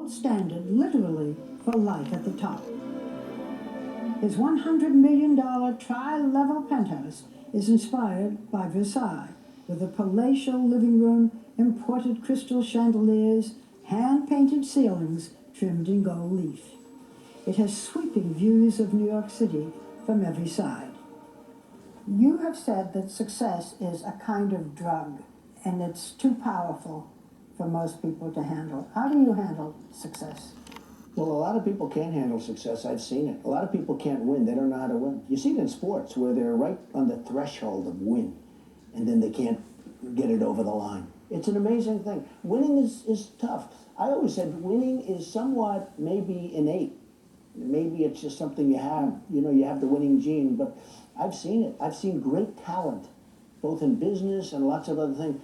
gold standard, literally, for life at the top. His $100 million tri-level penthouse is inspired by Versailles, with a palatial living room, imported crystal chandeliers, hand-painted ceilings trimmed in gold leaf. It has sweeping views of New York City from every side. You have said that success is a kind of drug, and it's too powerful for most people to handle. How do you handle success? Well, a lot of people can't handle success. I've seen it. A lot of people can't win. They don't know how to win. You see it in sports where they're right on the threshold of win, and then they can't get it over the line. It's an amazing thing. Winning is tough. I always said winning is somewhat maybe innate. Maybe it's just something you have. You know, you have the winning gene, but I've seen it. I've seen great talent, both in business and lots of other things.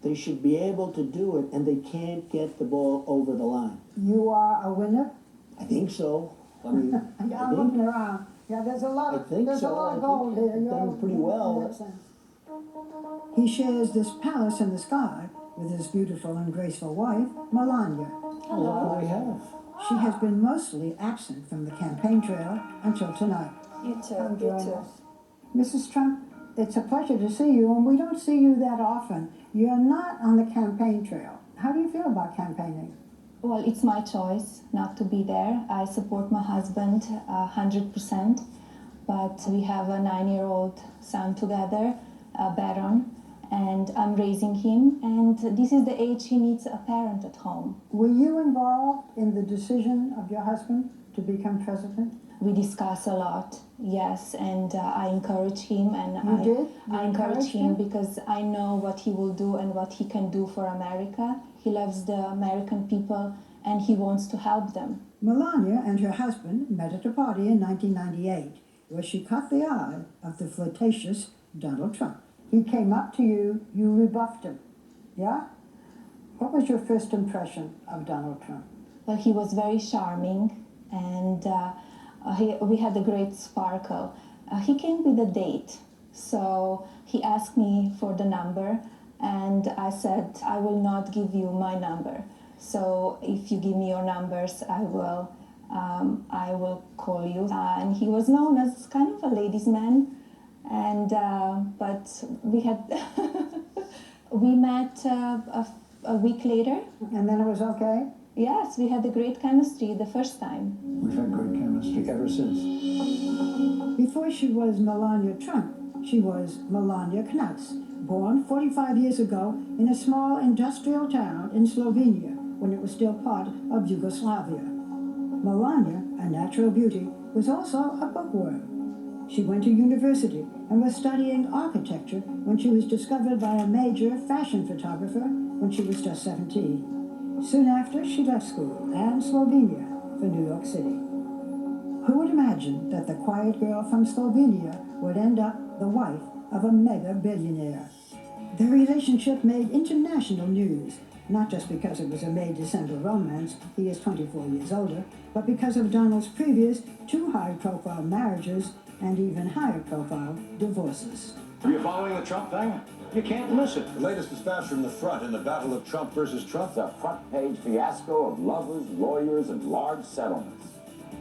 They should be able to do it, and they can't get the ball over the line. You are a winner? I think so. I mean, I'm looking around. Yeah, there's a lot of gold here. You've done pretty well. He shares this palace in the sky with his beautiful and graceful wife, Melania. Hello. What do we have? She has been mostly absent from the campaign trail until tonight. You too. You too. Mrs. Trump, it's a pleasure to see you, and we don't see you that often. You're not on the campaign trail. How do you feel about campaigning? Well, it's my choice not to be there. I support my husband 100%, but we have a 9-year-old son together, Baron, and I'm raising him, and this is the age he needs a parent at home. Were you involved in the decision of your husband to become president? We discuss a lot, yes, and I encourage him, and I encourage him because I know what he will do and what he can do for America. He loves the American people, and he wants to help them. Melania and her husband met at a party in 1998, where she caught the eye of the flirtatious Donald Trump. He came up to you, you rebuffed him, yeah? What was your first impression of Donald Trump? Well, he was very charming, and we had a great sparkle. He came with a date, so he asked me for the number, and I said, I will not give you my number. So if you give me your numbers, I will call you. And he was known as kind of a ladies' man, and but we had we met a week later. And then it was okay? Yes, we had a great chemistry the first time. We've had great chemistry ever since. Before she was Melania Trump, she was Melania Knaus, born 45 years ago in a small industrial town in Slovenia when it was still part of Yugoslavia. Melania, a natural beauty, was also a bookworm. She went to university and was studying architecture when she was discovered by a major fashion photographer when she was just 17. Soon after, she left school and Slovenia for New York City. Who would imagine that the quiet girl from Slovenia would end up the wife of a mega billionaire? Their relationship made international news, not just because it was a May-December romance, he is 24 years older, but because of Donald's previous 2 high-profile marriages and even higher-profile divorces. Are you following the Trump thing? You can't miss it. The latest is fast from the front in the battle of Trump versus Trump. The front-page fiasco of lovers, lawyers, and large settlements.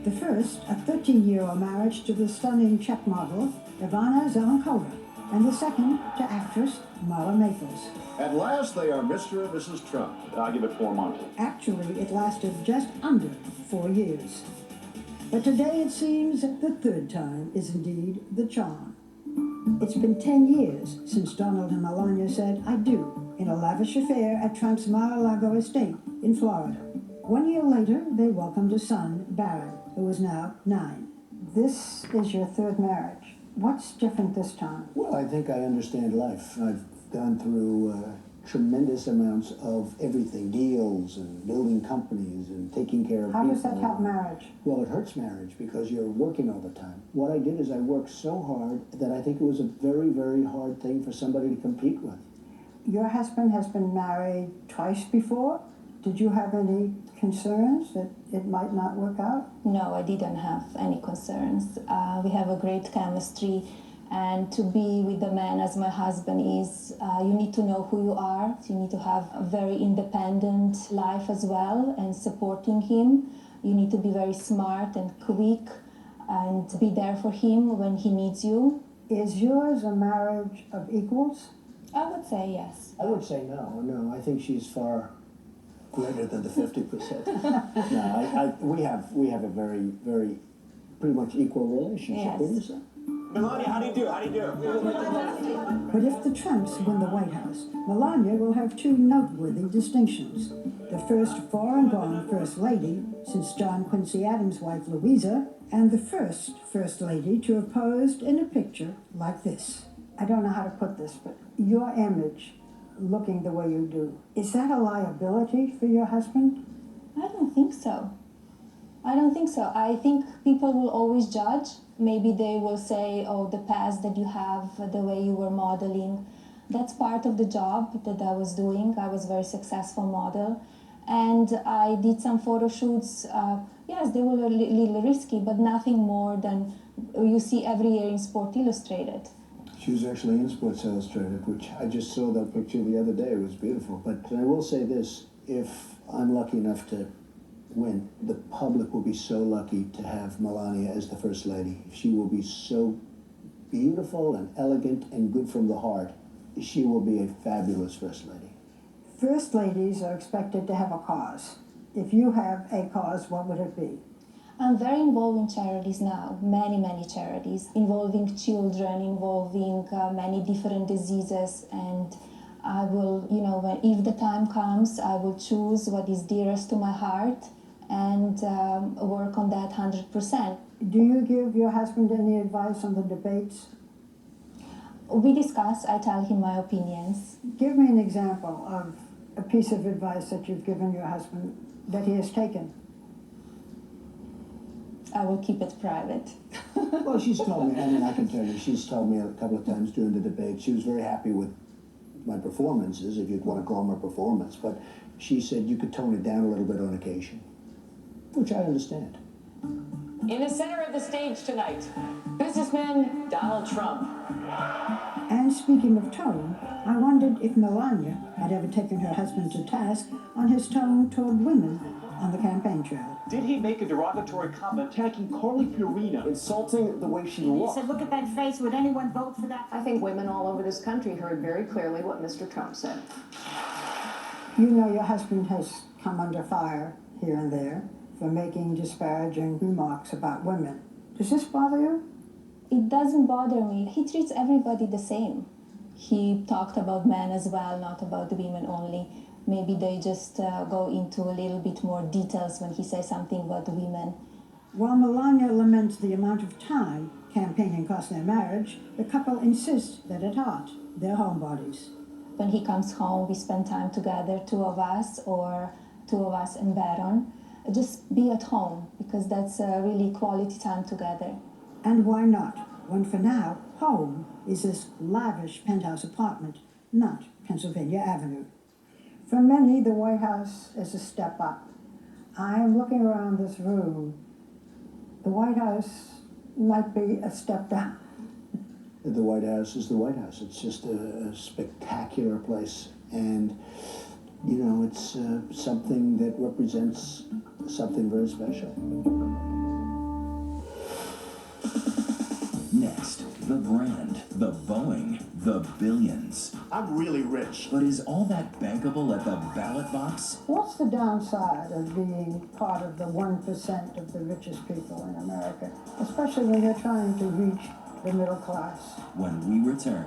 The first, a 13-year-old marriage to the stunning Czech model, Ivana Zelenkova, and the second to actress Mara Maples. At last, they are Mr. and Mrs. Trump. I'll give it 4 months. Actually, it lasted just under 4 years. But today it seems the third time is indeed the charm. It's been 10 years since Donald and Melania said "I do" in a lavish affair at Trump's Mar-a-Lago estate in Florida. 1 year later, they welcomed a son, Barron, who is now 9. This is your third marriage. What's different this time? Well, I think I understand life. I've gone through tremendous amounts of everything, deals and building companies and taking care of people. How does that help marriage? Well, it hurts marriage because you're working all the time. What I did is I worked so hard that I think it was a very, very hard thing for somebody to compete with. Your husband has been married twice before. Did you have any concerns that it might not work out? No, I didn't have any concerns. We have a great chemistry. And to be with a man as my husband is, you need to know who you are. You need to have a very independent life as well and supporting him. You need to be very smart and quick and be there for him when he needs you. Is yours a marriage of equals? I would say yes. I would say no. No, I think she's far greater than the 50%. No, we have a very, very, pretty much equal relationship. Yes. Wouldn't you say? Melania, how do you do? How do you do? But if the Trumps win the White House, Melania will have two noteworthy distinctions. The first foreign-born First Lady since John Quincy Adams' wife Louisa, and the first First Lady to have posed in a picture like this. I don't know how to put this, but your image, looking the way you do, is that a liability for your husband? I don't think so. I don't think so. I think people will always judge. Maybe they will say, oh, the past that you have, the way you were modeling, that's part of the job that I was doing. I was a very successful model. And I did some photo shoots. Yes, they were a little risky, but nothing more than you see every year in Sport Illustrated. She was actually in Sports Illustrated, which I just saw that picture the other day. It was beautiful. But I will say this, if I'm lucky enough to win, the public will be so lucky to have Melania as the First Lady. She will be so beautiful and elegant and good from the heart. She will be a fabulous First Lady. First ladies are expected to have a cause. If you have a cause, what would it be? I'm very involved in charities now, many charities, involving children, involving many different diseases, and I will, if the time comes, I will choose what is dearest to my heart and work on that 100%. Do you give your husband any advice on the debates? We discuss, I tell him my opinions. Give me an example of a piece of advice that you've given your husband that he has taken. I will keep it private. Well, she's told me, I mean, I can tell you, she's told me a couple of times during the debate, she was very happy with my performances, if you'd want to call them a performance, but she said you could tone it down a little bit on occasion, which I understand. In the center of the stage tonight, businessman Donald Trump. And speaking of tone, I wondered if Melania had ever taken her husband to task on his tone toward women on the campaign trail. Did he make a derogatory comment attacking Carly Fiorina? Insulting the way she He looked. said, look at that face, would anyone vote for that? I think women all over this country heard very clearly what Mr. Trump said. You know your husband has come under fire here and there for making disparaging remarks about women. Does this bother you? It doesn't bother me. He treats everybody the same. He talked about men as well, not about the women only. Maybe they just go into a little bit more details when he says something about the women. While Melania laments the amount of time campaigning cost their marriage, the couple insists that at heart, they're homebodies. When he comes home, we spend time together, two of us or two of us and Baron. Just be at home, because that's really quality time together. And why not, when for now, home is this lavish penthouse apartment, not Pennsylvania Avenue. For many, the White House is a step up. I am looking around this room. The White House might be a step down. The White House is the White House. It's just a spectacular place. And, you know, it's something that represents something very special. Next, the brand, the Boeing, the billions. I'm really rich. But is all that bankable at the ballot box? What's the downside of being part of the 1% of the richest people in America, especially when you're trying to reach the middle class? When we return.